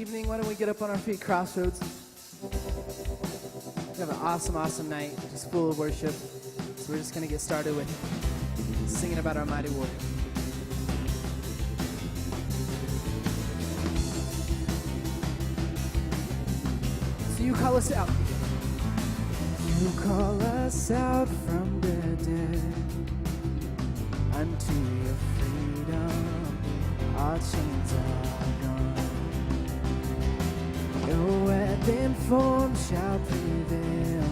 evening. Why don't we get up on our feet, Crossroads? We have an awesome, awesome night, just full of worship. So we're just going to get started with singing about our mighty warrior. So you call us out. You call us out from the dead unto your freedom. Our chains are gone. No weapon formed shall prevail.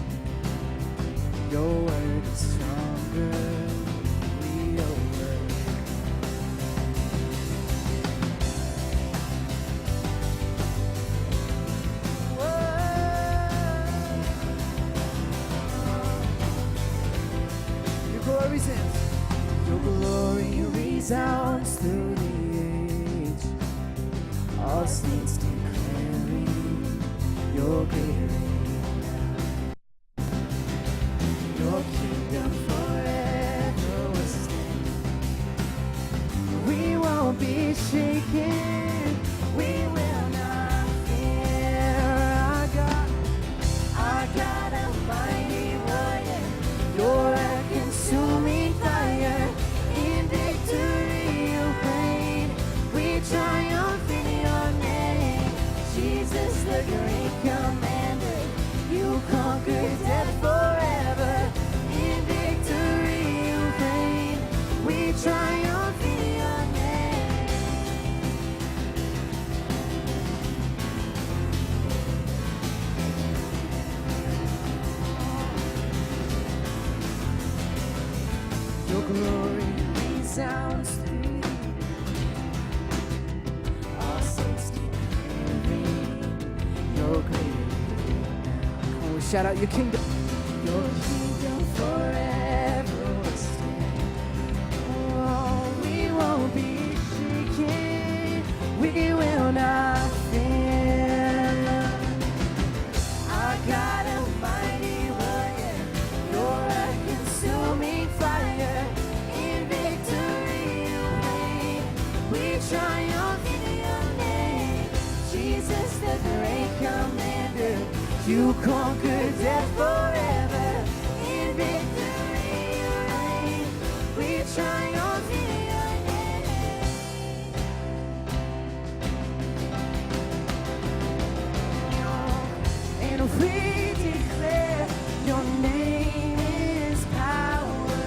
Your word is stronger. We overcome. Your glory resounds. Your glory resounds through the age. All saints declaring your great reign now. Your kingdom forever will stand. We won't be shaken. We will not fear. Our God, a mighty warrior. You're a consuming fire. In victory you reign. We triumph in your name. Jesus, the great commander. You conquered death forever. In victory you reign. We triumph in your name. Your glory resounds through all saints declaring your great now. Come on, we shout out your kingdom. Your kingdom forever will stand. Oh, we won't be shaken. We will not fear. Our God, a mighty warrior. You're a consuming fire. In victory you reign. We triumph in your name. Jesus, the great commander. You conquered death forever. In victory you reign. We triumph in your name. And we declare your name is power.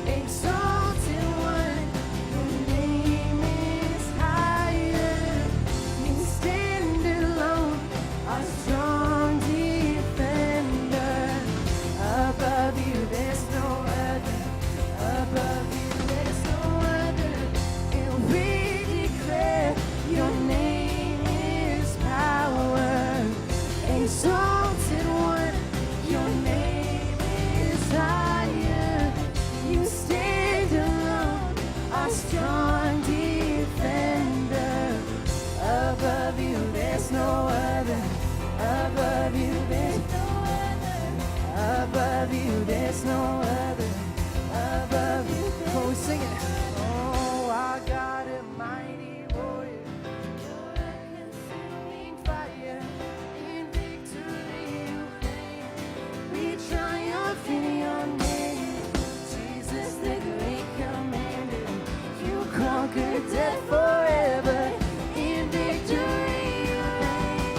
Exalted one, your name is higher. You stand alone, a strong defender. Above you there's no other. Above you there's no other. And we declare your name is power. Exalted one, your name is higher. You stand alone, a strong defender. Above you there's no other. Above you there's no other. Above you there's no other. Above you there's no other. Sing it. Oh, our God, a mighty warrior. You're a consuming fire. In victory you reign. We triumph in your name. Jesus, the great commander. You conquered death forever. In victory you reign.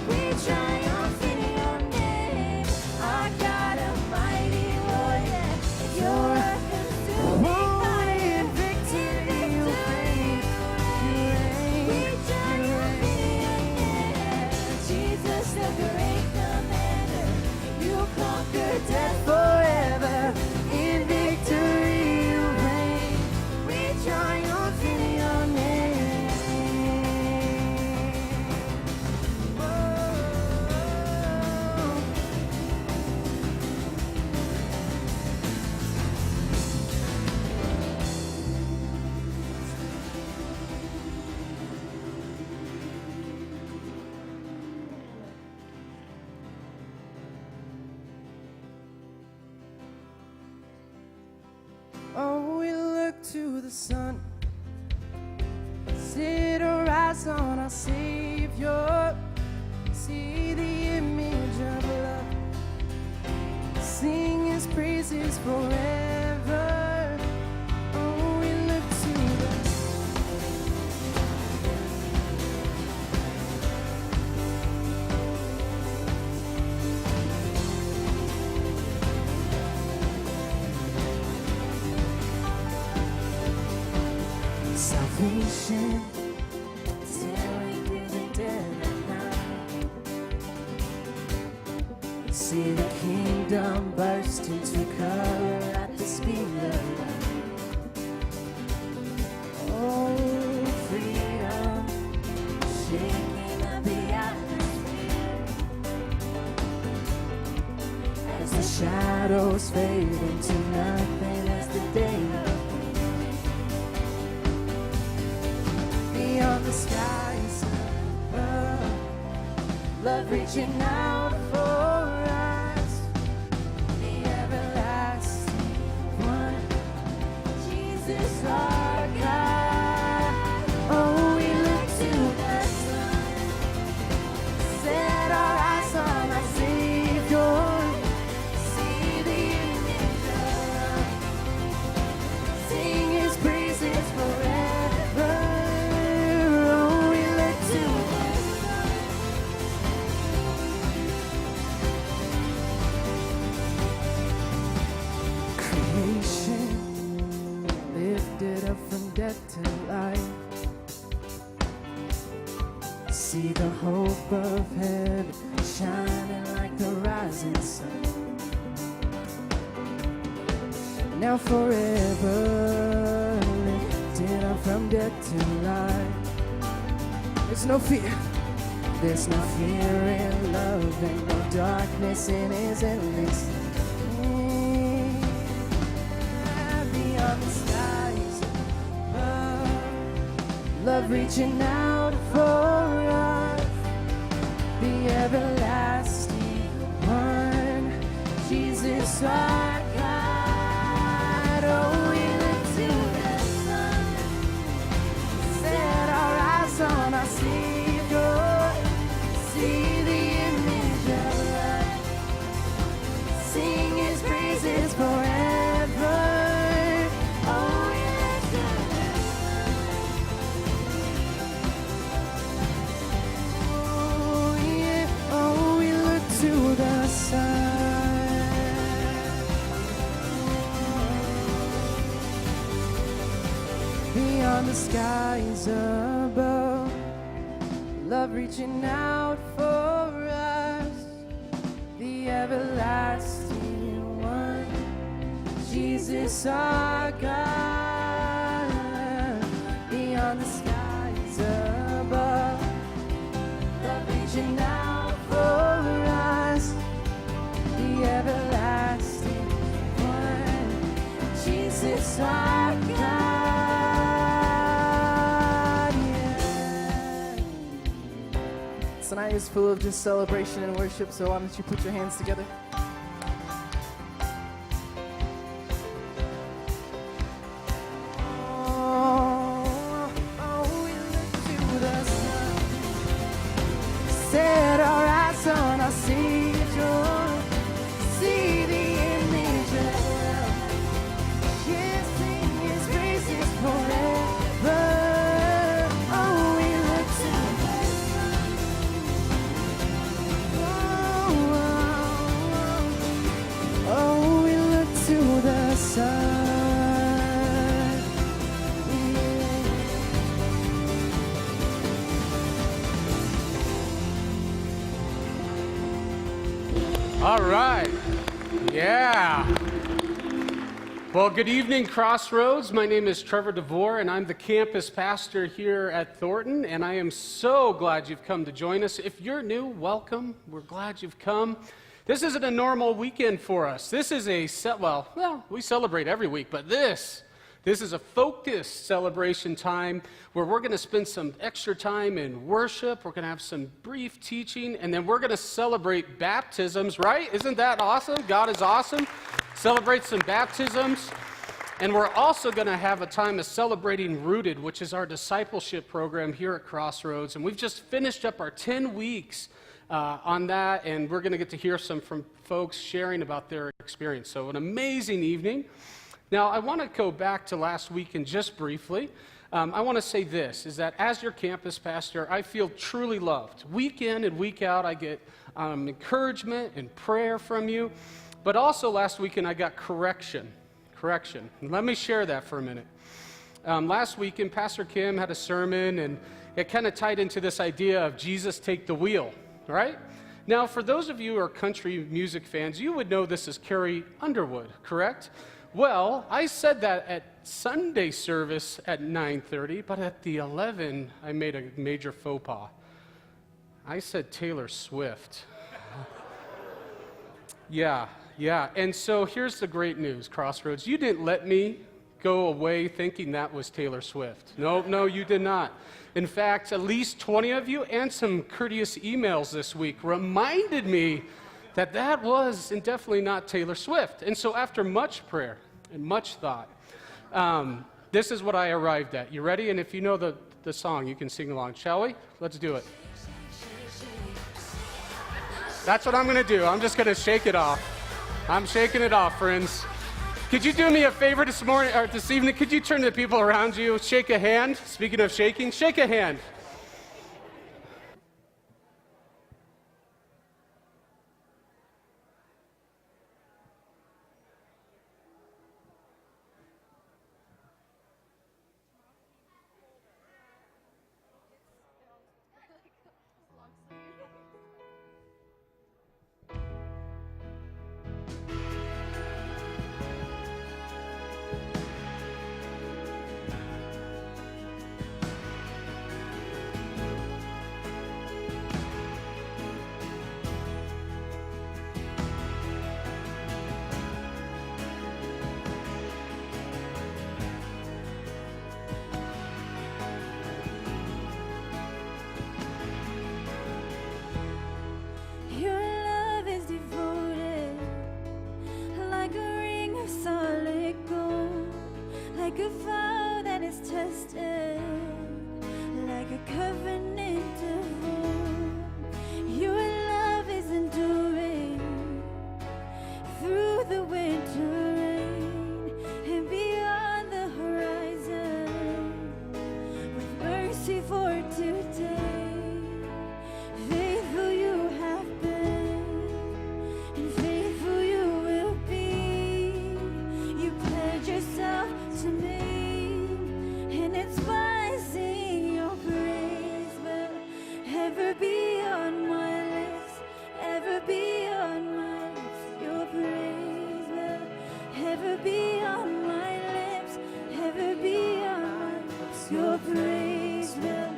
We triumph in your name. Our God, a mighty warrior. You're a consuming fire. In victory you reign. You reign. We triumph in your name. Jesus, the great commander. You conquered death forever. In victory you reign. We triumph in your name. Oh. Oh, we look to the sun, sit or rise on our Savior. Savior. See the image of love. Sing his praises forever. Oh, we look to the salvation. Tearing through the dead of night. See the kingdom burst into color at the speed of light. Oh, freedom, shaking up the atmosphere as the shadows fade into nothing as the day beyond the skies above, love reaching out for us, the everlasting one, Jesus our God. Oh, we look to the sun, set our eyes on our Savior, see the image of love, sing his praises forever. Oh, we look to the sun. Creation lifted up from death to life. See the hope of heaven shining like the rising sun. Now forever lifted up from death to life. There's no fear. There's no fear in love and no darkness in his endless. Beyond the skies above, love reaching out for us, the everlasting one, Jesus our God. Oh, we look to the sun, set our eyes on our Savior, see the image of light, sing his praises forever. Oh, we look to the sun. Oh, yeah. Oh, we look to the sun. Beyond the skies above, love reaching out for us, the everlasting one, Jesus our God. Beyond the skies above, love reaching out for us, the everlasting one, Jesus our God. Tonight is full of just celebration and worship, so why don't you put your hands together? Oh, we look to the sun, set our eyes on our Savior, see the image of love, yes, sing his praises forever. Oh, we look to the sun. Oh, we look to the sun. All right. Yeah. Well, good evening, Crossroads. My name is Trevor Devore, and I'm the campus pastor here at Thornton, and I am so glad you've come to join us. If you're new, welcome. We're glad you've come. This isn't a normal weekend for us. This is we celebrate every week, but this is a focused celebration time where we're going to spend some extra time in worship. We're going to have some brief teaching, and then we're going to celebrate baptisms, right? Isn't that awesome? God is awesome. Celebrate some baptisms. And we're also going to have a time of celebrating Rooted, which is our discipleship program here at Crossroads. And we've just finished up our 10 weeks on that, and we're going to get to hear some from folks sharing about their experience. So an amazing evening. Now, I want to go back to last week and just briefly. I want to say this, is that as your campus pastor, I feel truly loved. Week in and week out, I get encouragement and prayer from you. But also last weekend, I got correction. Let me share that for a minute. Last weekend, Pastor Kim had a sermon, and it kind of tied into this idea of Jesus take the wheel, right? Now, for those of you who are country music fans, you would know this is Carrie Underwood, correct? Well, I said that at Sunday service at 9:30, but at the 11, I made a major faux pas. I said Taylor Swift. Yeah, and so here's the great news, Crossroads. You didn't let me go away thinking that was Taylor Swift. No, you did not. In fact, at least 20 of you and some courteous emails this week reminded me that that was and definitely not Taylor Swift. And so after much prayer and much thought, this is what I arrived at. You ready? And if you know the song, you can sing along. Shall we? Let's do it. That's what I'm going to do. I'm just going to shake it off. I'm shaking it off, friends. Could you do me a favor this morning or this evening? Could you turn to the people around you, shake a hand? Speaking of shaking, shake a hand. Your love is devoted, like a ring of solid gold, like a vow that is tested, like a covenant of old. Your love is enduring through the winter rain and beyond the horizon, with mercy for today. Faithful you have been, and faithful you will be. You pledge yourself to me, and it's by singing your praise will ever be on my lips, ever be on my lips. Your praise will ever be on my lips, ever be on my lips. Your praise will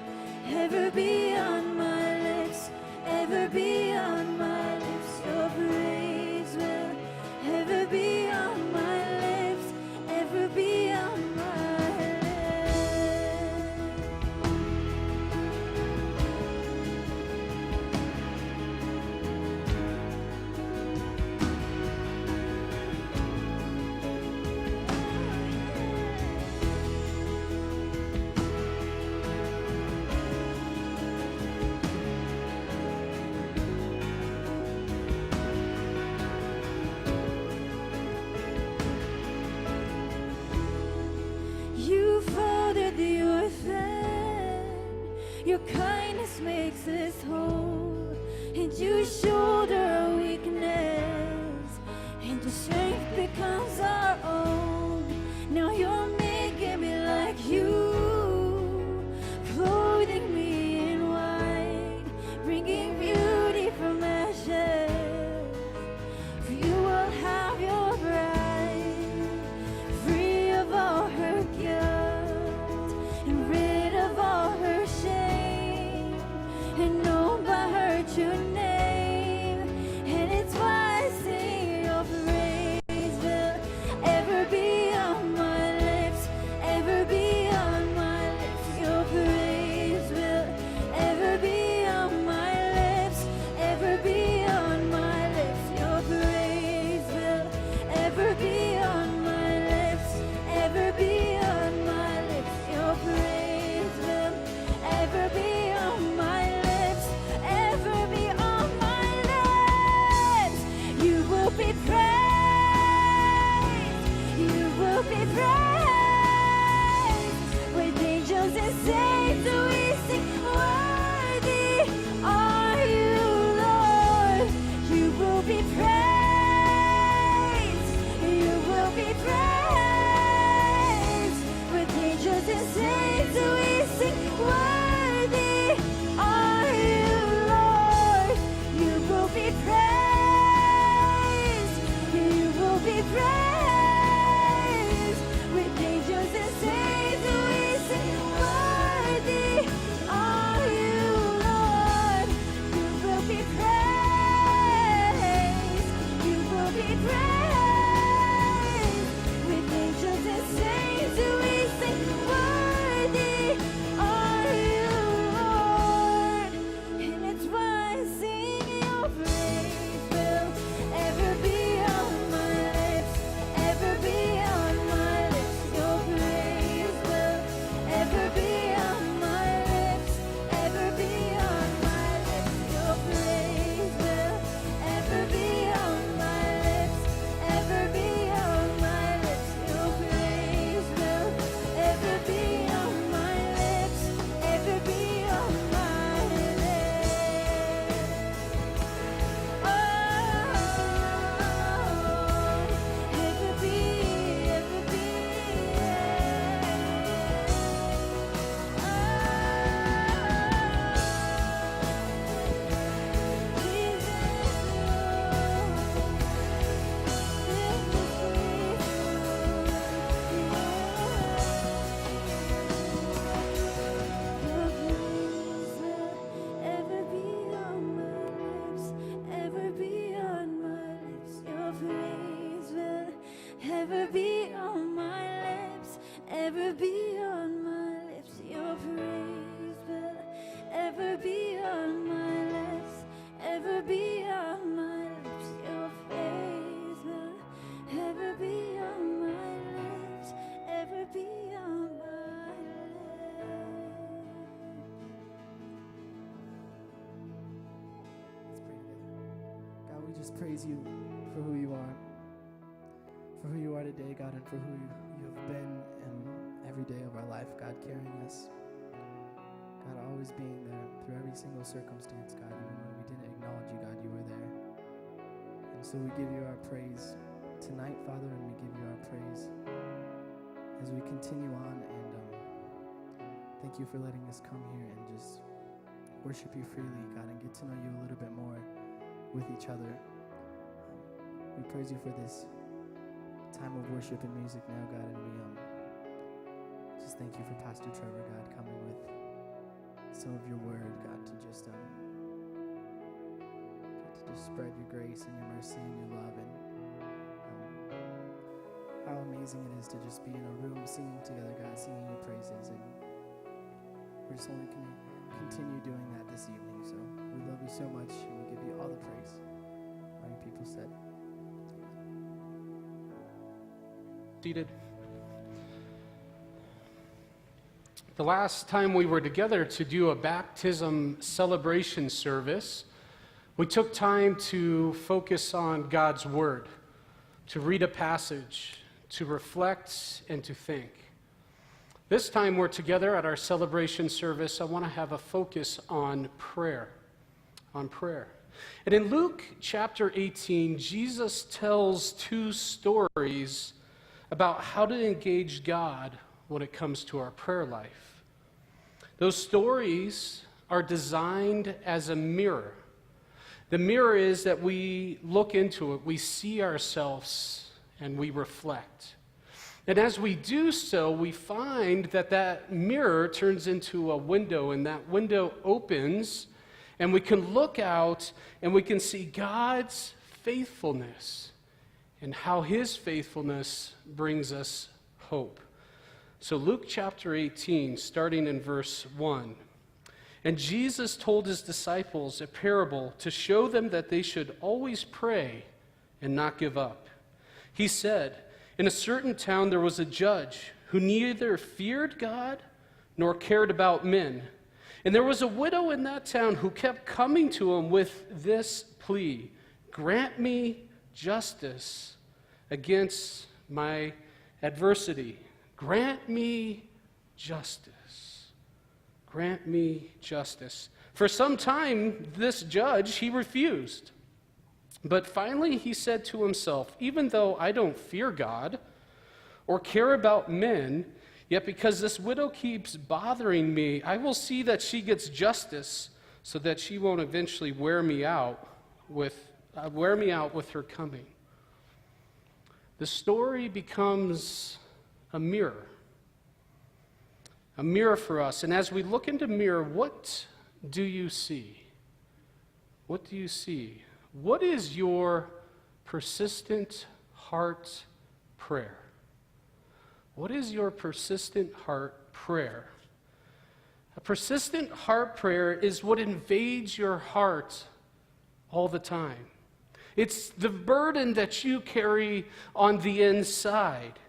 ever be on my lips, ever be on my lips. Your praise will ever be on my lips, ever be on my lips. You folded the orphan, your kindness makes us whole, and you shoulder our weakness, and your strength becomes our own. Now you're making me like you, clothing me in white, bringing beauty from ashes. For you will have your bride, free of all her guilt and rid of all her shame, and known by her true name. be praised. You will be praised. With angels and saints we sing, worthy are you, Lord. You will be praised. You will be praised. With angels and saints we sing, worthy are you, Lord. You will be praised. You will be praised. With angels and saints we sing, worthy are you, Lord. You will be praised. You will be praised. With angels and saints we sing, worthy are you, Lord. And it's why I sing your praise will ever be on my lips, ever be on my lips. Your praise will ever be on my lips, ever be on my lips. Your praise will ever be on my lips, ever be on my lips. Your praise will ever be on my lips, ever be on my lips. Oh, ever be, ever be. Ever be on my lips, ever be on my lips. Your praise will ever be on my lips, ever be on my lips. Your praise will ever be on my lips, ever be on my lips. Let's pray together. God, we just praise you for who you are. For who you are today, God, and for who you have been in every day of our life, God, carrying us. God, always being there through every single circumstance, God. Even when we didn't acknowledge you, God, you were there. And so we give you our praise tonight, Father, and we give you our praise as we continue on. And thank you for letting us come here and just worship you freely, God, and get to know you a little bit more with each other. We praise you for this time of worship and music now, God, and we just thank you for Pastor Trevor, God, coming with some of your word, God, to just spread your grace and your mercy and your love, and how amazing it is to just be in a room singing together, God, singing your praises, and we're just only going to continue doing that this evening. So we love you so much, and we give you all the praise. All your people said. Seated. The last time we were together to do a baptism celebration service, we took time to focus on God's Word, to read a passage, to reflect, and to think. This time we're together at our celebration service. I want to have a focus on prayer. And in Luke chapter 18, Jesus tells two stories about how to engage God when it comes to our prayer life. Those stories are designed as a mirror. The mirror is that we look into it, we see ourselves, and we reflect. And as we do so, we find that that mirror turns into a window, and that window opens, and we can look out, and we can see God's faithfulness and how his faithfulness brings us hope. So Luke chapter 18, starting in verse 1. And Jesus told his disciples a parable to show them that they should always pray and not give up. He said, in a certain town there was a judge who neither feared God nor cared about men. And there was a widow in that town who kept coming to him with this plea, grant me justice against my adversity. Grant me justice. Grant me justice. For some time, this judge, he refused. But finally he said to himself, even though I don't fear God or care about men, yet because this widow keeps bothering me, I will see that she gets justice so that she won't eventually wear me out with her coming. The story becomes a mirror for us. And as we look into the mirror, what do you see? What do you see? What is your persistent heart prayer? What is your persistent heart prayer? A persistent heart prayer is what invades your heart all the time. It's the burden that you carry on the inside.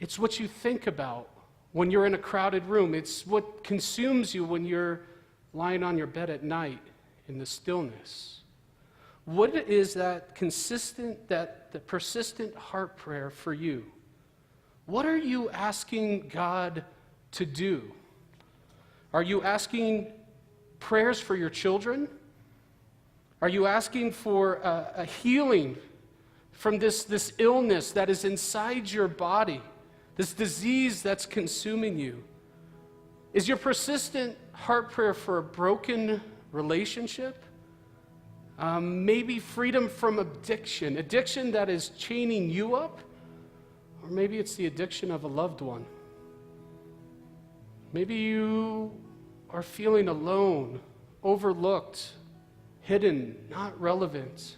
It's what you think about when you're in a crowded room. It's what consumes you when you're lying on your bed at night in the stillness. What is the persistent heart prayer for you? What are you asking God to do? Are you asking prayers for your children? Are you asking for a healing from this illness that is inside your body, this disease that's consuming you? Is your persistent heart prayer for a broken relationship? Maybe freedom from addiction that is chaining you up? Or maybe it's the addiction of a loved one. Maybe you are feeling alone, overlooked, hidden, not relevant.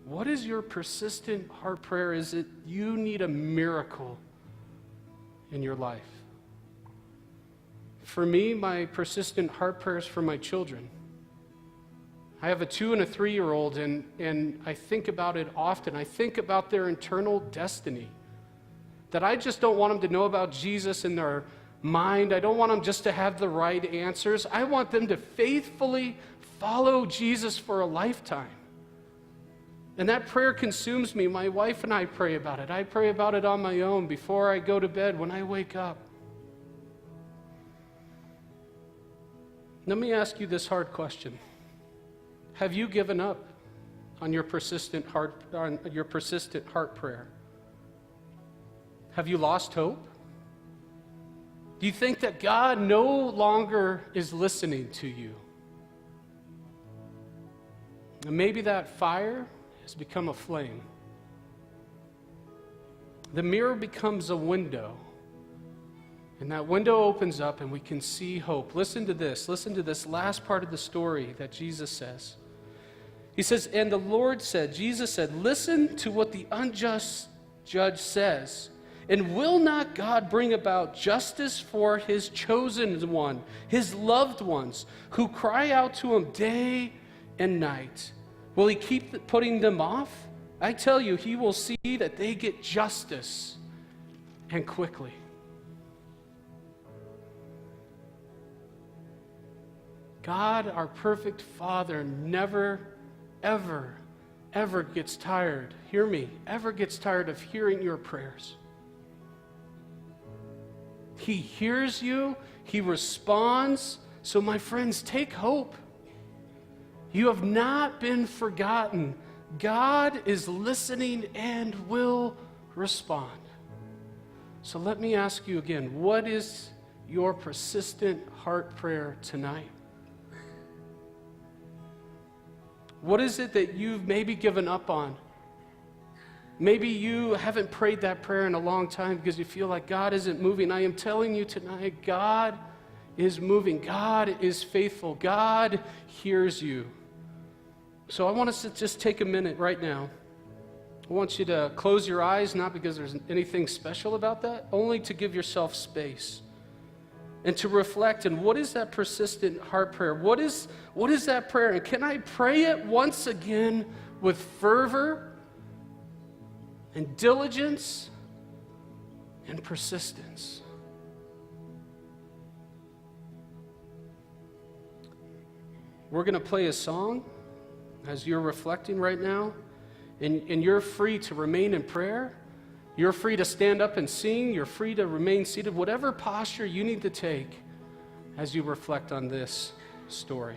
What is your persistent heart prayer? Is it you need a miracle in your life? For me, my persistent heart prayer is for my children. I have a 2 and a 3-year-old, and I think about it often. I think about their eternal destiny. That I just don't want them to know about Jesus in their mind. I don't want them just to have the right answers. I want them to faithfully follow Jesus for a lifetime. And that prayer consumes me. My wife and I pray about it. I pray about it on my own before I go to bed, when I wake up. Let me ask you this hard question. Have you given up on your persistent heart prayer? Have you lost hope? Do you think that God no longer is listening to you? And maybe that fire has become a flame. The mirror becomes a window. And that window opens up and we can see hope. Listen to this last part of the story that Jesus says. He says, and the Lord said, Jesus said, listen to what the unjust judge says. And will not God bring about justice for his chosen one, his loved ones, who cry out to him day and night? Will he keep putting them off? I tell you, he will see that they get justice, and quickly. God, our perfect Father, never, ever, ever gets tired, hear me, ever gets tired of hearing your prayers. He hears you, he responds. So my friends, take hope. You have not been forgotten. God is listening and will respond. So let me ask you again, what is your persistent heart prayer tonight? What is it that you've maybe given up on? Maybe you haven't prayed that prayer in a long time because you feel like God isn't moving. I am telling you tonight, God is moving. God is faithful. God hears you. So I want us to just take a minute right now. I want you to close your eyes, not because there's anything special about that, only to give yourself space and to reflect on what is that persistent heart prayer? What is that prayer? And can I pray it once again with fervor and diligence and persistence? We're going to play a song, as you're reflecting right now, and you're free to remain in prayer. You're free to stand up and sing. You're free to remain seated, whatever posture you need to take as you reflect on this story.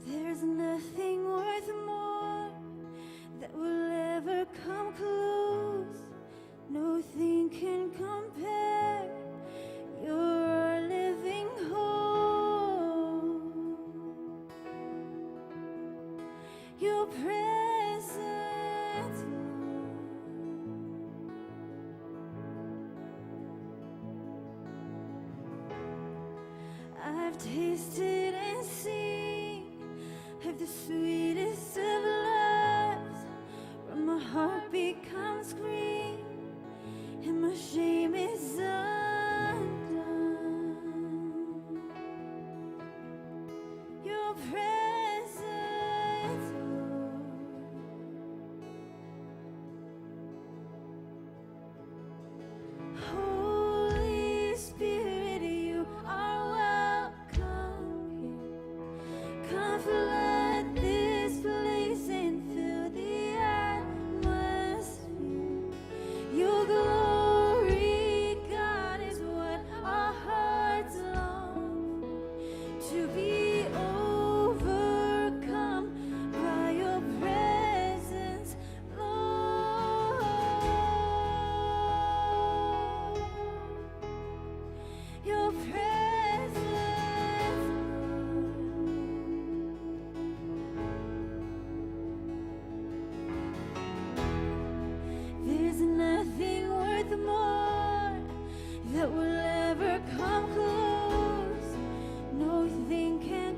There's nothing worth more that will ever come close. Nothing can compare. You're our living hope. Your presence, Lord. I've tasted and seen of the sweetest of loves, when my heart becomes green and my shame is undone. Your presence, Lord. Holy Spirit, you are welcome here. Come flood this place and fill the atmosphere. Your glory, God, is what our hearts long for, to be overcome by your presence, Lord. Your presence, there's nothing worth more that will ever come close. Nothing can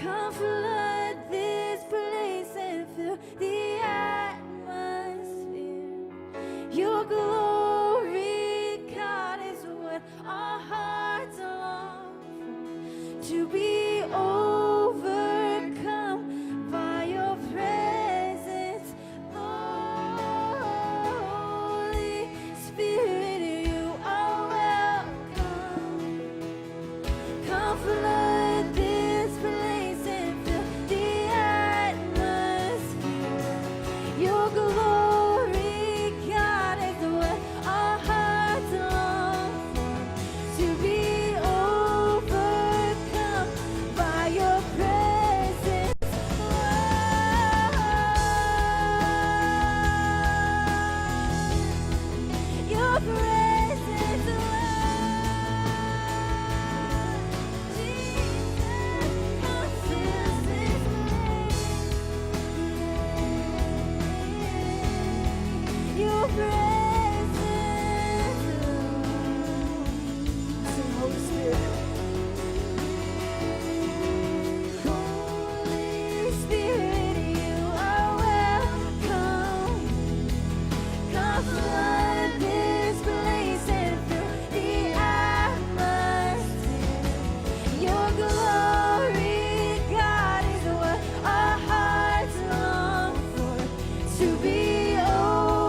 Come flood this place and fill the atmosphere. Your glory, God, is what our hearts long for. To be overcome by your presence, Lord. Holy Spirit, you are welcome. Come flood this place and fill the atmosphere. Your glory, God, is what our hearts long for. To be overcome by your presence, Lord. Your presence, Lord. Jesus, come fill this place. Your presence, Lord. Sing, Holy Spirit. Holy Spirit, you are welcome. Come flood this place and fill the atmosphere. Your glory, God, is what our hearts long for. To be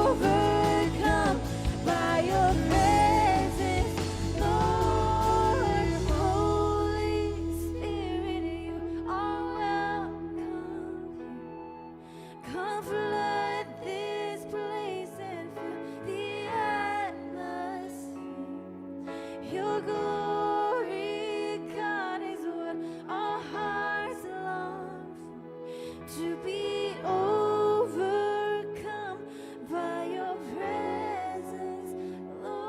overcome by your presence, Lord. Holy Spirit, you are welcome here. Come flood this place and fill the atmosphere. Your glory, God, is what our hearts long for. To be overcome by your presence, Lord.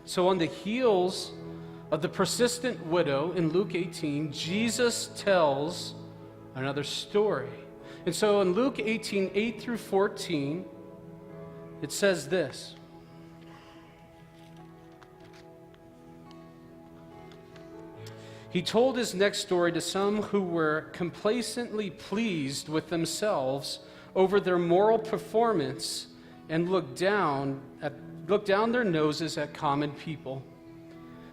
So on the heels of the persistent widow in Luke 18, Jesus tells another story. And so in Luke 18, 8 through 14, it says this. He told his next story to some who were complacently pleased with themselves over their moral performance and looked down their noses at common people.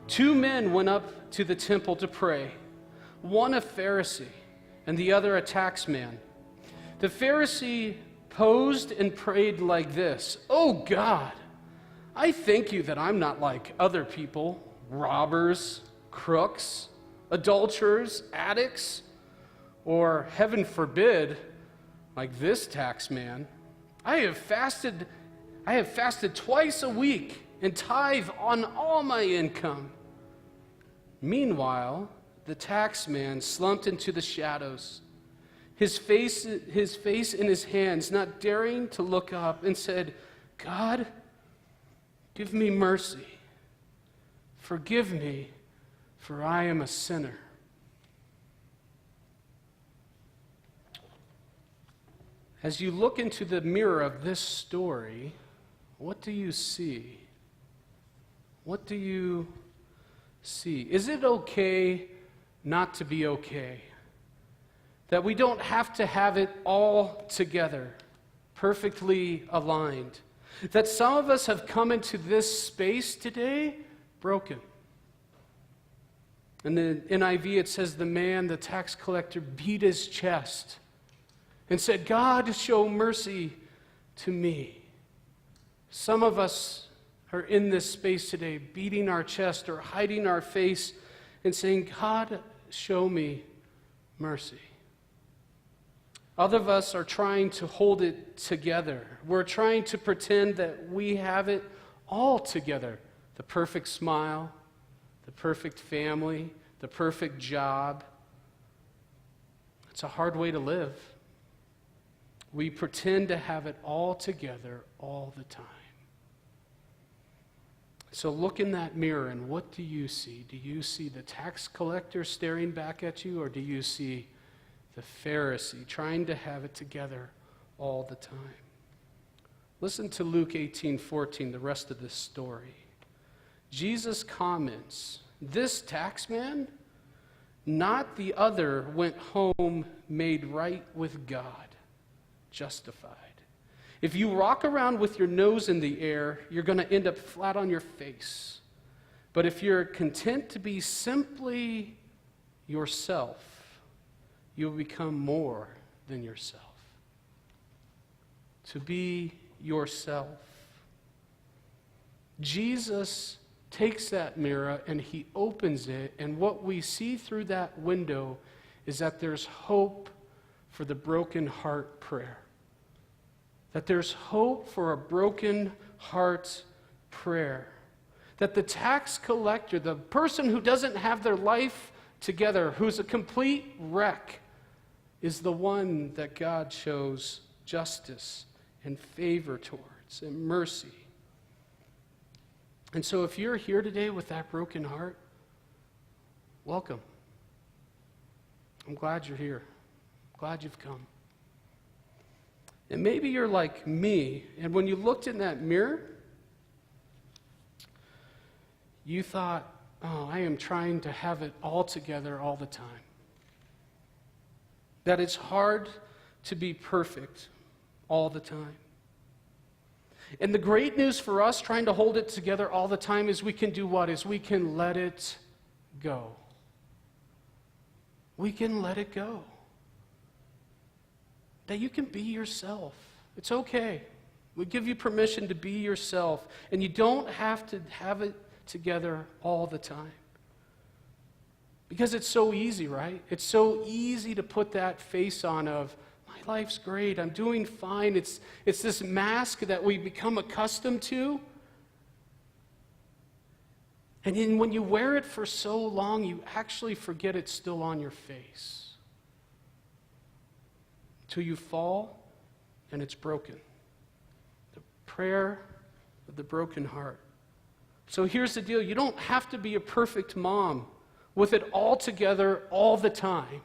2 men went up to the temple to pray, one a Pharisee and the other a tax man. The Pharisee posed and prayed like this: "Oh God, I thank you that I'm not like other people, robbers, crooks, adulterers, addicts, or heaven forbid, like this tax man. I have fasted twice a week and tithe on all my income." Meanwhile, the tax man slumped into the shadows, his face in his hands, not daring to look up, and said, "God, give me mercy. Forgive me, for I am a sinner." As you look into the mirror of this story, what do you see? What do you see? Is it okay not to be okay? That we don't have to have it all together, perfectly aligned. That some of us have come into this space today broken. In the NIV it says the tax collector, beat his chest and said, "God, show mercy to me." Some of us are in this space today, beating our chest or hiding our face and saying, "God, show me mercy." Other of us are trying to hold it together. We're trying to pretend that we have it all together. The perfect smile, the perfect family, the perfect job. It's a hard way to live. We pretend to have it all together all the time. So look in that mirror, and what do you see? Do you see the tax collector staring back at you, or do you see the Pharisee trying to have it together all the time? Listen to Luke 18:14, the rest of this story. Jesus comments, "This tax man, not the other, went home made right with God, justified." If you walk around with your nose in the air, you're going to end up flat on your face. But if you're content to be simply yourself, you'll become more than yourself. To be yourself. Jesus takes that mirror and he opens it, and what we see through that window is that there's hope for the broken heart prayer. That there's hope for a broken heart prayer. That the tax collector, the person who doesn't have their life together, who's a complete wreck, is the one that God shows justice and favor towards and mercy. And so if you're here today with that broken heart, welcome. I'm glad you're here. Glad you've come. And maybe you're like me, and when you looked in that mirror, you thought, oh, I am trying to have it all together all the time. That it's hard to be perfect all the time. And the great news for us trying to hold it together all the time is we can do what? Is we can let it go. We can let it go. That you can be yourself. It's okay. We give you permission to be yourself, and you don't have to have it together all the time. Because it's so easy, right? It's so easy to put that face on of, my life's great, I'm doing fine. It's this mask that we become accustomed to. And then when you wear it for so long, you actually forget it's still on your face. Till you fall and it's broken. The prayer of the broken heart. So here's the deal. You don't have to be a perfect mom with it all together all the time.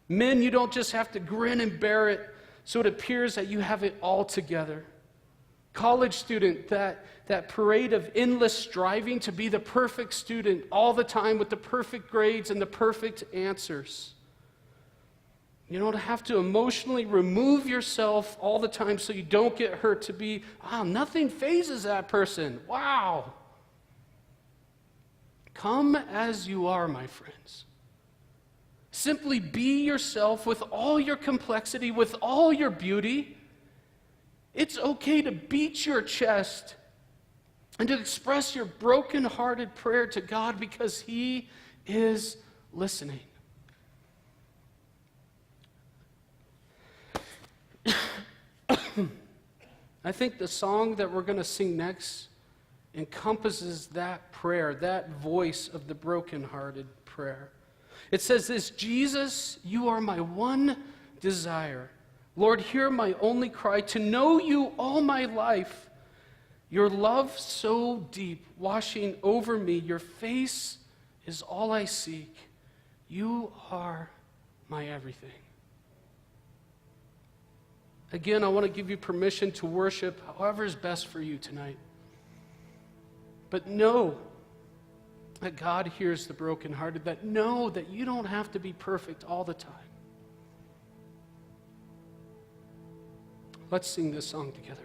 Men, you don't just have to grin and bear it so it appears that you have it all together. College student, that parade of endless striving to be the perfect student all the time with the perfect grades and the perfect answers. You don't have to emotionally remove yourself all the time so you don't get hurt, to be, nothing phases that person. Wow. Come as you are, my friends. Simply be yourself with all your complexity, with all your beauty. It's okay to beat your chest and to express your broken-hearted prayer to God because He is listening. I think the song that we're going to sing next encompasses that prayer, that voice of the brokenhearted prayer. It says this, Jesus, you are my one desire. Lord, hear my only cry, to know you all my life. Your love so deep, washing over me. Your face is all I seek. You are my everything. Again, I want to give you permission to worship however is best for you tonight. But know that God hears the brokenhearted, that know that you don't have to be perfect all the time. Let's sing this song together.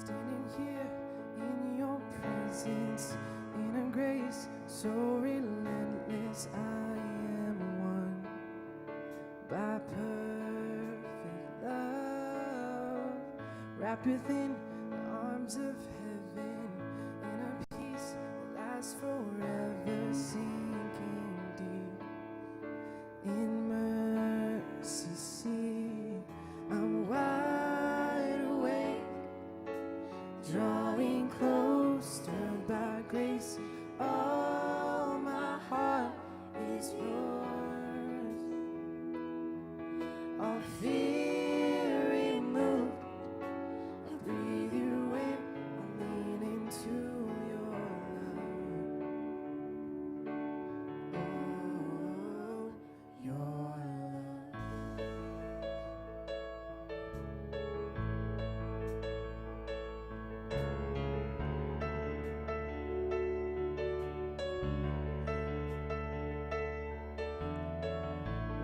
Standing here in your presence, in a grace so relentless, I am won by perfect love, wrapped within the arms of heaven, in a peace that lasts forever, sinking deep in mercy seat. drawing close, turned by grace. All my heart is yours. All fear removed, I breathe you in, I lean into your love. Oh, your love.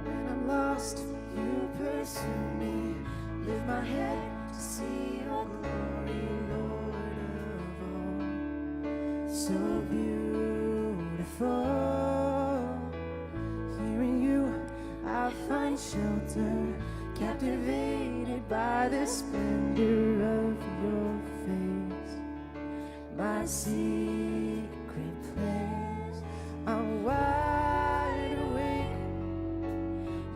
When I'm lost, you pursue me. Lift my head to see your glory, Lord of all. So beautiful. Here in you, I find shelter, captivated by the splendor of your face. My secret place, I'm wide awake,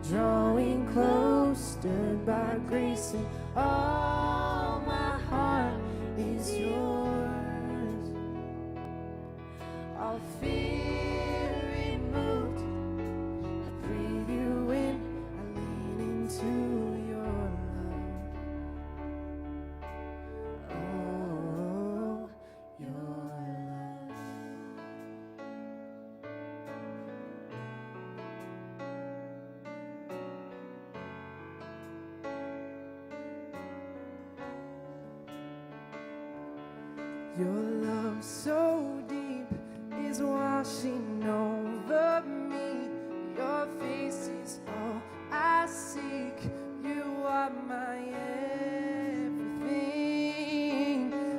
drawing close, stirred by grace, and all my heart is yours. All fear removed, I breathe you in, I lean into your love. Oh, your love. Your love so deep is washing over me. Your face is all I seek. You are my everything.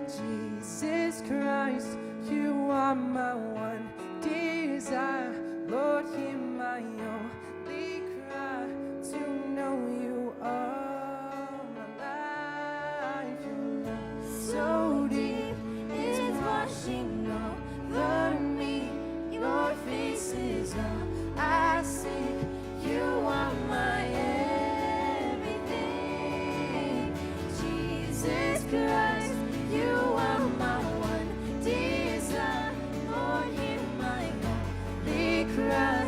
Jesus Christ, you are my one desire. Lord, hear my only cry to know you all my life. Your love so deep is washing over me. Your face is all I seek. You are my everything. Jesus Christ, you are my one desire. Lord, hear my only cry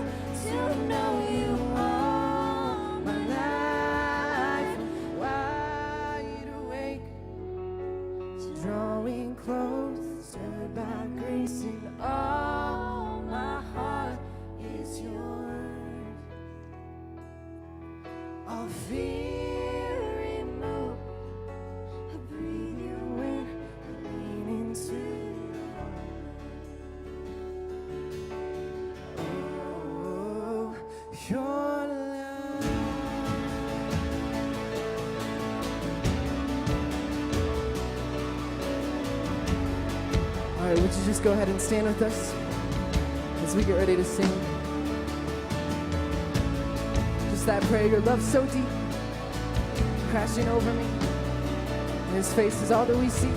to know you all my life. Wide awake, drawing close, stirred by grace, and all my heart is yours. All fear removed, I breathe you in, I lean into your love. All right, would you just go ahead and stand with us as we get ready to sing? Just that prayer, your love so deep, crashing over me. And his face is all that we see.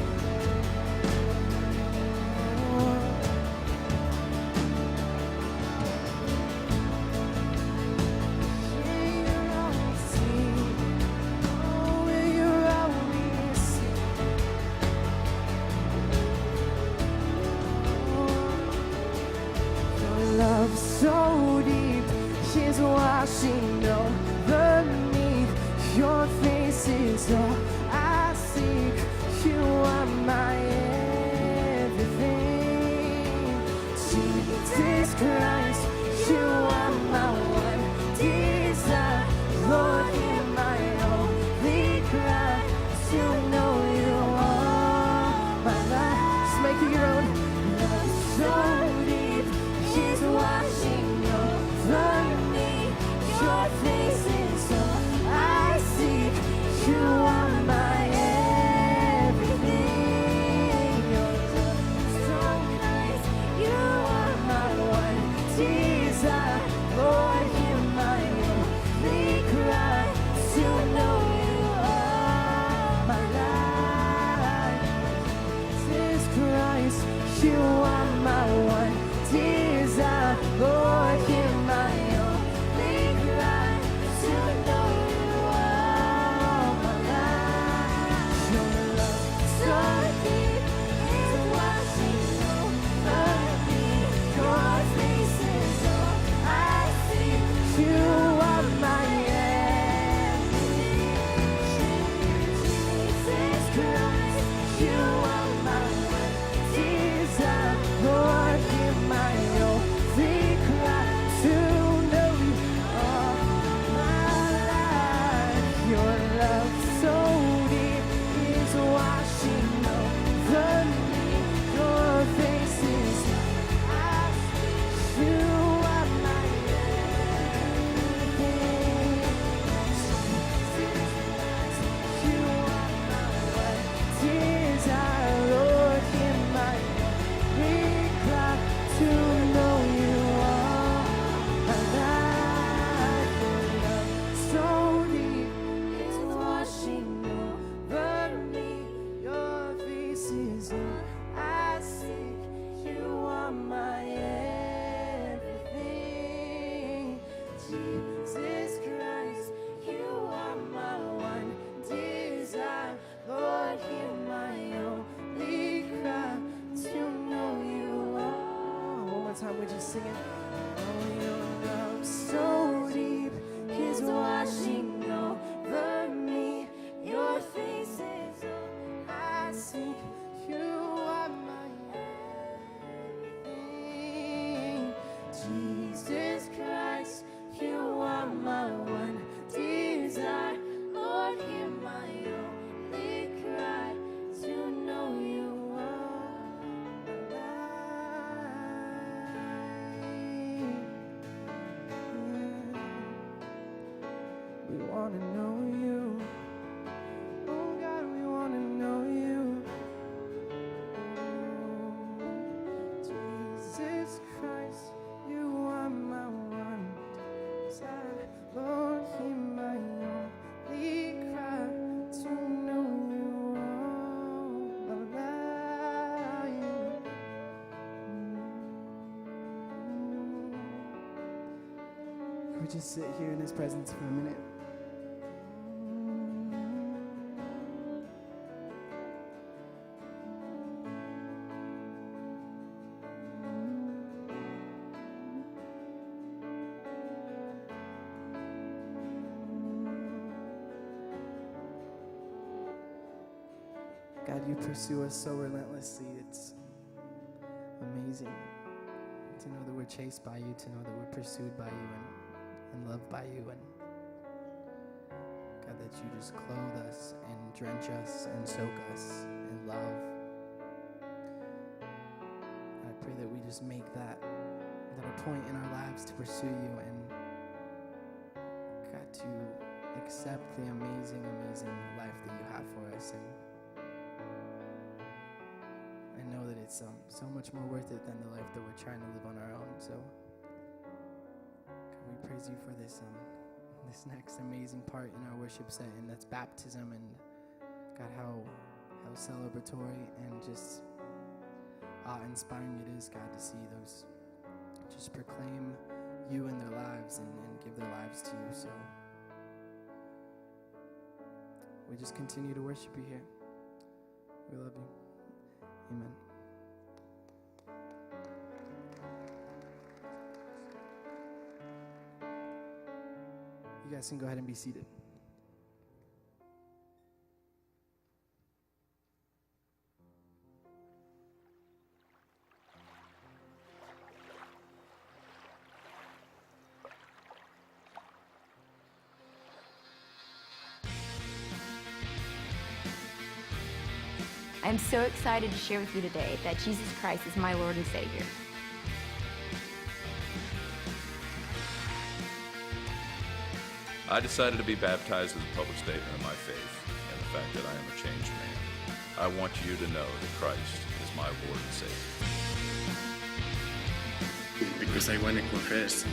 Love so deep is washing over me. Your face is all I seek. You are my everything. Jesus Christ, you are my one desire. Lord, hear my only cry to know you all my life. Just make it your own. Love so deep is washing over me. Your face is all I seek. You are my everything. Your love so nice. You are my one desire. Lord, hear my only cry to know you all my life. Jesus Christ, you are my one desire. Lord, hear my only cry to know you all my life. Your love so deep is all I seek. You are my everything. Jesus Christ, you are my one desire. Lord, hear my only cry to know you all. One more time, we just sing it. Oh, your love so deep is washing over me. Your face is all I seek. You are my everything. Jesus Christ, you are my one desire. Lord, hear my only cry to know you are alive. We want to know you. Oh God, we want to know you. Jesus Christ, you are my one desire. Lord, hear my only cry to know you all alive. Can we just sit here in his presence for a minute? God, you pursue us so relentlessly. It's amazing to know that we're chased by you, to know that we're pursued by you and loved by you. And God, that you just clothe us and drench us and soak us in love. And I pray that we just make that a point in our lives to pursue you and God, to accept the amazing, amazing life that you have for us. And I know that it's so much more worth it than the life that we're trying to live on our own. So, God, we praise you for this next amazing part in our worship set, and that's baptism. And God, how celebratory and just awe-inspiring it is, God, to see those just proclaim you in their lives and give their lives to you. So we just continue to worship you here. We love you. Amen. You guys can go ahead and be seated. I'm so excited to share with you today that Jesus Christ is my Lord and Savior. I decided to be baptized as a public statement of my faith and the fact that I am a changed man. I want you to know that Christ is my Lord and Savior. Because I want to confess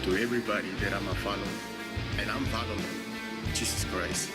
to everybody that I'm a follower, and I'm following Jesus Christ.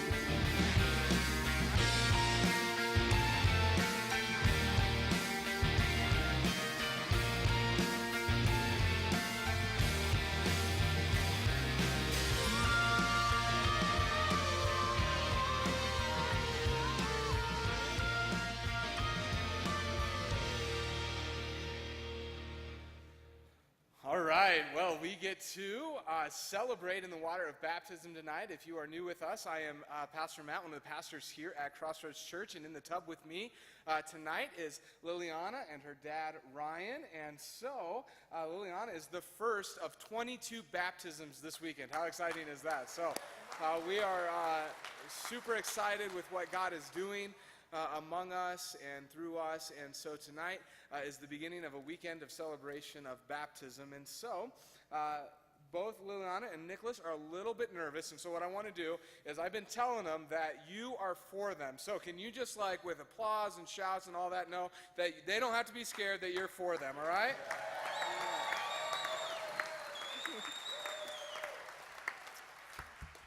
All right, well, we get to celebrate in the water of baptism tonight. If you are new with us, I am Pastor Matt, one of the pastors here at Crossroads Church, and in the tub with me tonight is Liliana and her dad, Ryan. And so, Liliana is the first of 22 baptisms this weekend. How exciting is that? So, we are super excited with what God is doing among us and through us. And so tonight is the beginning of a weekend of celebration of baptism. And so both Liliana and Nicholas are a little bit nervous. And so what I want to do is I've been telling them that you are for them. So can you just like with applause and shouts and all that know that they don't have to be scared that you're for them, all right?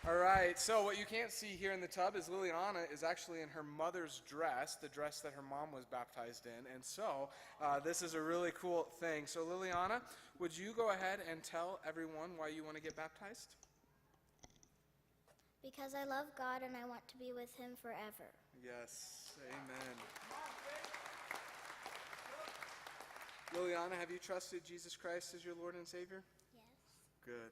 All right, so what you can't see here in the tub is Liliana is actually in her mother's dress, the dress that her mom was baptized in. And so this is a really cool thing. So Liliana, would you go ahead and tell everyone why you want to get baptized? Because I love God and I want to be with him forever. Yes, amen. Liliana, have you trusted Jesus Christ as your Lord and Savior? Yes. Good.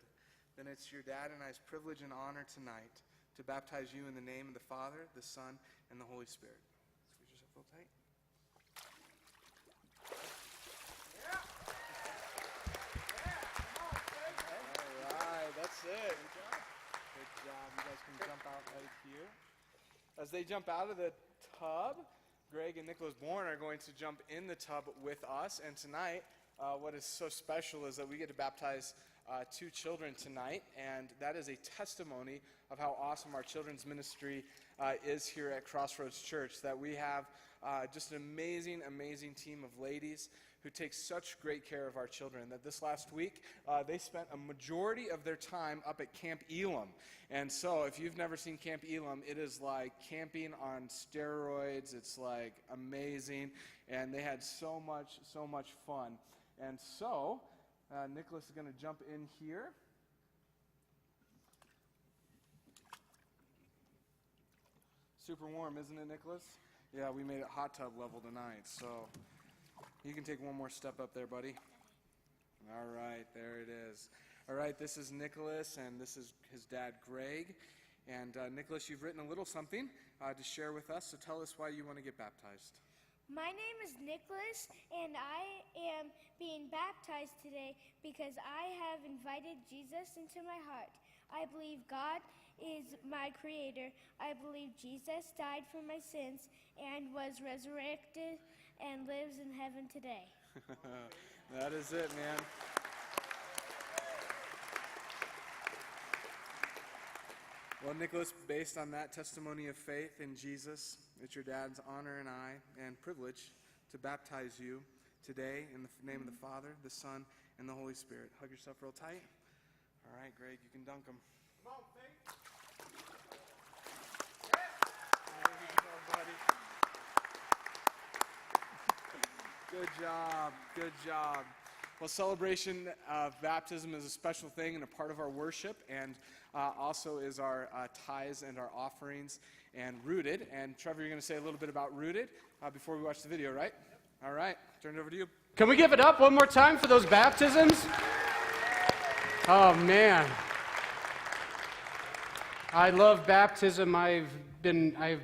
Then it's your dad and I's privilege and honor tonight to baptize you in the name of the Father, the Son, and the Holy Spirit. Squeeze yourself real tight. Yeah. Come on, Greg. All right, that's it. Good job. You guys can jump out right here. As they jump out of the tub, Greg and Nicholas Bourne are going to jump in the tub with us. And tonight, what is so special is that we get to baptize 2 children tonight, and that is a testimony of how awesome our children's ministry is here at Crossroads Church, that we have just an amazing, amazing team of ladies who take such great care of our children, that this last week they spent a majority of their time up at Camp Elam. And so if you've never seen Camp Elam, it is like camping on steroids. It's like amazing, and they had so much fun. And so Nicholas is going to jump in here. Super warm, isn't it, Nicholas? Yeah, we made it hot tub level tonight, so you can take one more step up there, buddy. All right, there it is. All right, this is Nicholas, and this is his dad, Greg. And Nicholas, you've written a little something to share with us, so tell us why you want to get baptized. My name is Nicholas, and I am being baptized today because I have invited Jesus into my heart. I believe God is my creator. I believe Jesus died for my sins and was resurrected and lives in heaven today. That is it, man. Well, Nicholas, based on that testimony of faith in Jesus, it's your dad's honor and privilege to baptize you today in the name of the Father, the Son, and the Holy Spirit. Hug yourself real tight. All right, Greg, you can dunk them. Come on, Faith. Good job, good job. Well, celebration of baptism is a special thing and a part of our worship, and also is our tithes and our offerings and Rooted. And Trevor, you're going to say a little bit about Rooted before we watch the video, right? All right, turn it over to you. Can we give it up one more time for those baptisms? Oh, man. I love baptism. I've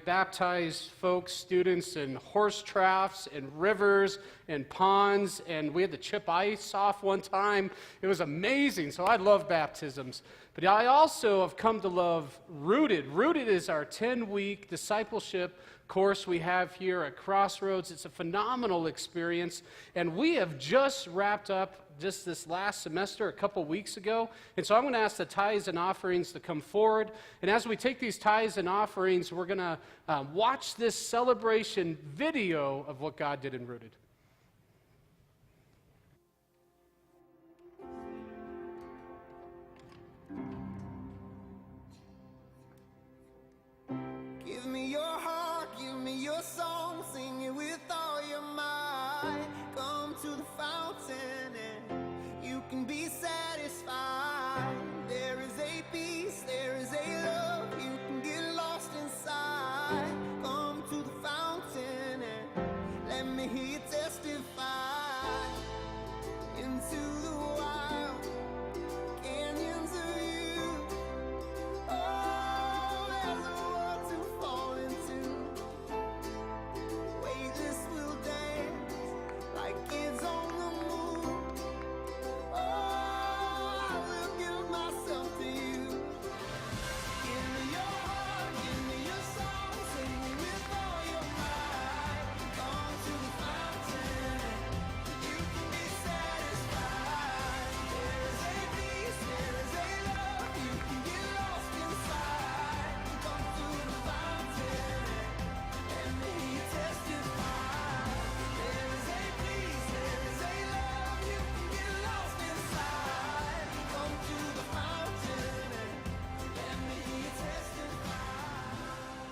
baptized folks, students in horse troughs and rivers and ponds, and we had to chip ice off one time. It was amazing, so I love baptisms. But I also have come to love Rooted. Rooted is our 10-week discipleship course we have here at Crossroads. It's a phenomenal experience, and we have just wrapped up just this last semester a couple weeks ago. And so I'm going to ask the tithes and offerings to come forward. And as we take these tithes and offerings, we're going to watch this celebration video of what God did in Rooted. Give me your heart, give me your song, sing it with all your might. Come to the fountain and you can be satisfied. There is a peace, there is a love, you can get lost inside. Come to the fountain and let me hear you testify.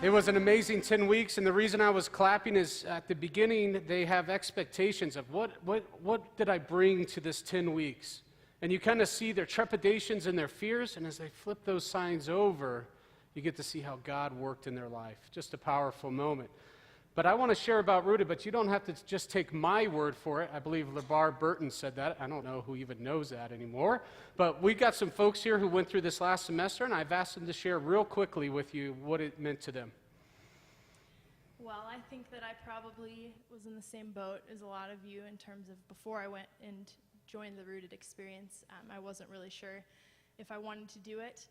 It was an amazing 10 weeks, and the reason I was clapping is at the beginning, they have expectations of what did I bring to this 10 weeks? And you kind of see their trepidations and their fears, and as they flip those signs over, you get to see how God worked in their life. Just a powerful moment. But I want to share about Rooted, but you don't have to just take my word for it. I believe LeVar Burton said that. I don't know who even knows that anymore. But we got some folks here who went through this last semester, and I've asked them to share real quickly with you what it meant to them. Well, I think that I probably was in the same boat as a lot of you in terms of before I went and joined the Rooted experience. I wasn't really sure if I wanted to do it.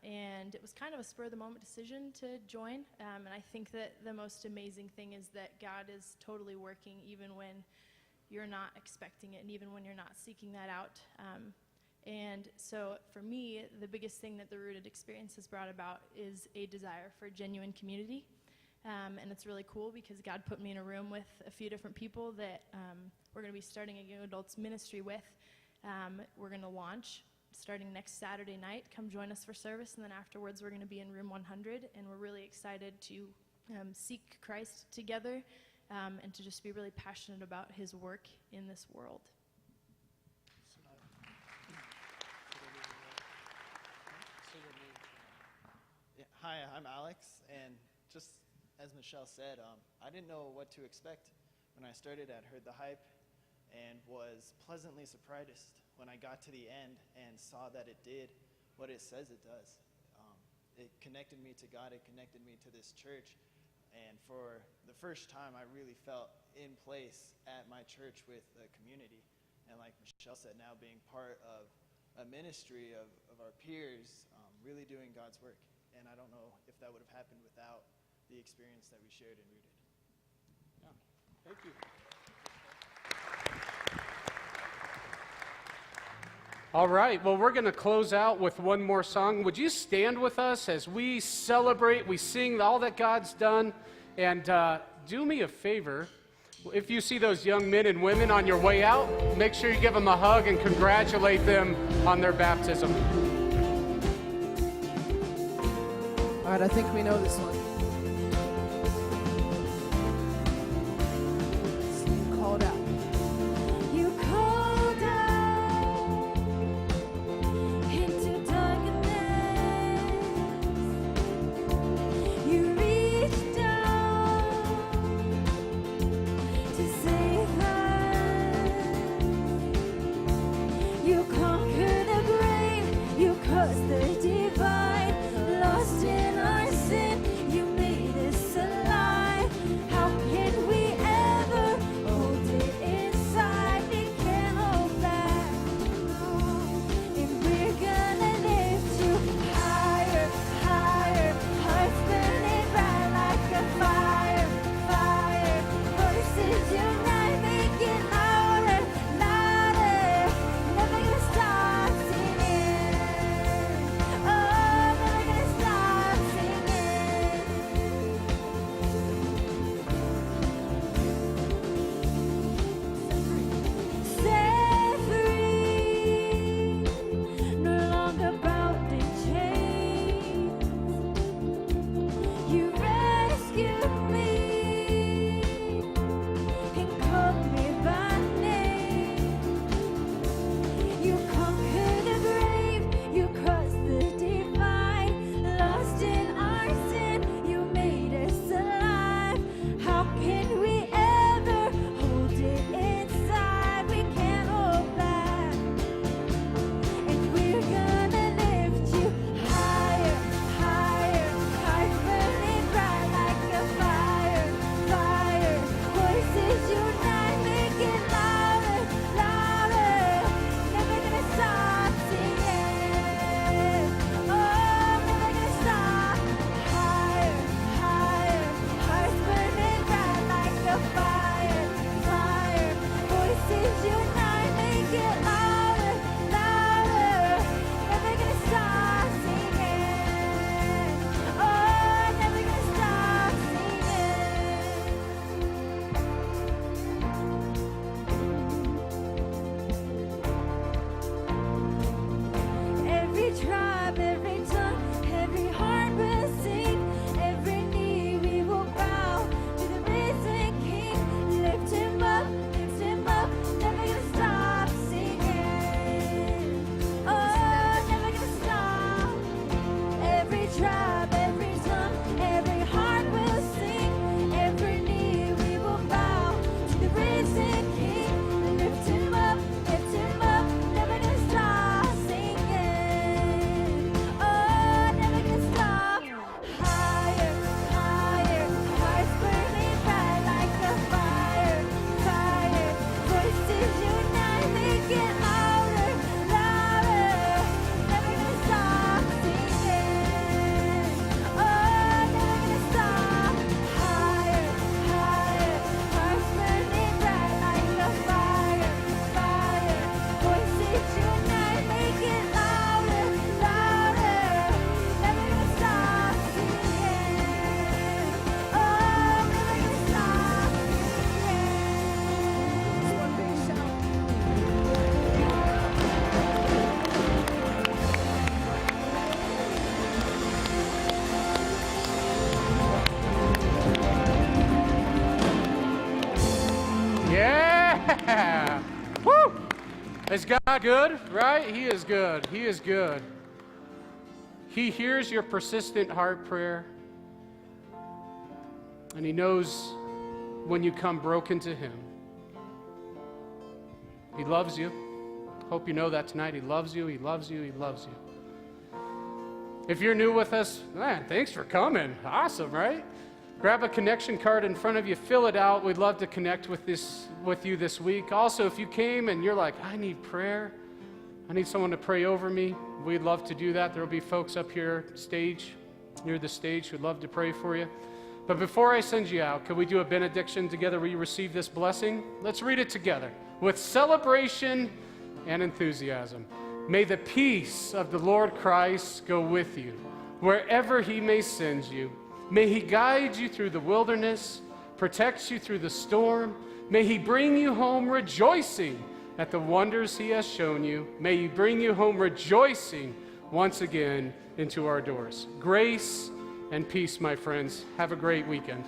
And it was kind of a spur-of-the-moment decision to join. And I think that the most amazing thing is that God is totally working even when you're not expecting it and even when you're not seeking that out. And so for me, the biggest thing that the Rooted experience has brought about is a desire for genuine community. And it's really cool because God put me in a room with a few different people that we're going to be starting a young adults ministry with. We're going to launch starting next Saturday night. Come join us for service, and then afterwards we're going to be in room 100, and we're really excited to seek Christ together and to just be really passionate about his work in this world. Yeah, hi, I'm Alex, and just as Michelle said, I didn't know what to expect when I started. I'd heard the hype and was pleasantly surprised when I got to the end and saw that it did what it says it does. It connected me to God, it connected me to this church, and for the first time I really felt in place at my church with the community. And like Michelle said, now being part of a ministry of our peers, really doing God's work. And I don't know if that would have happened without the experience that we shared in Rooted. Yeah. Thank you. All right, well, we're going to close out with one more song. Would you stand with us as we celebrate, we sing all that God's done, and do me a favor. If you see those young men and women on your way out, make sure you give them a hug and congratulate them on their baptism. All right, I think we know this one. It's called out. You called out into darkness. You reached down to save us. You conquered the grave. You caused the divine. Lost in our sin. Yeah! Woo! Is God good? Right? He is good. He is good. He hears your persistent heart prayer. And he knows when you come broken to him. He loves you. Hope you know that tonight. He loves you. He loves you. He loves you. If you're new with us, man, thanks for coming. Awesome, right? Grab a connection card in front of you, fill it out. We'd love to connect with you this week. Also, if you came and you're like, I need prayer, I need someone to pray over me, we'd love to do that. There will be folks up here near the stage who'd love to pray for you. But before I send you out, could we do a benediction together where you receive this blessing? Let's read it together with celebration and enthusiasm. May the peace of the Lord Christ go with you wherever he may send you. May he guide you through the wilderness, protect you through the storm. May he bring you home rejoicing at the wonders he has shown you. May he bring you home rejoicing once again into our doors. Grace and peace, my friends. Have a great weekend.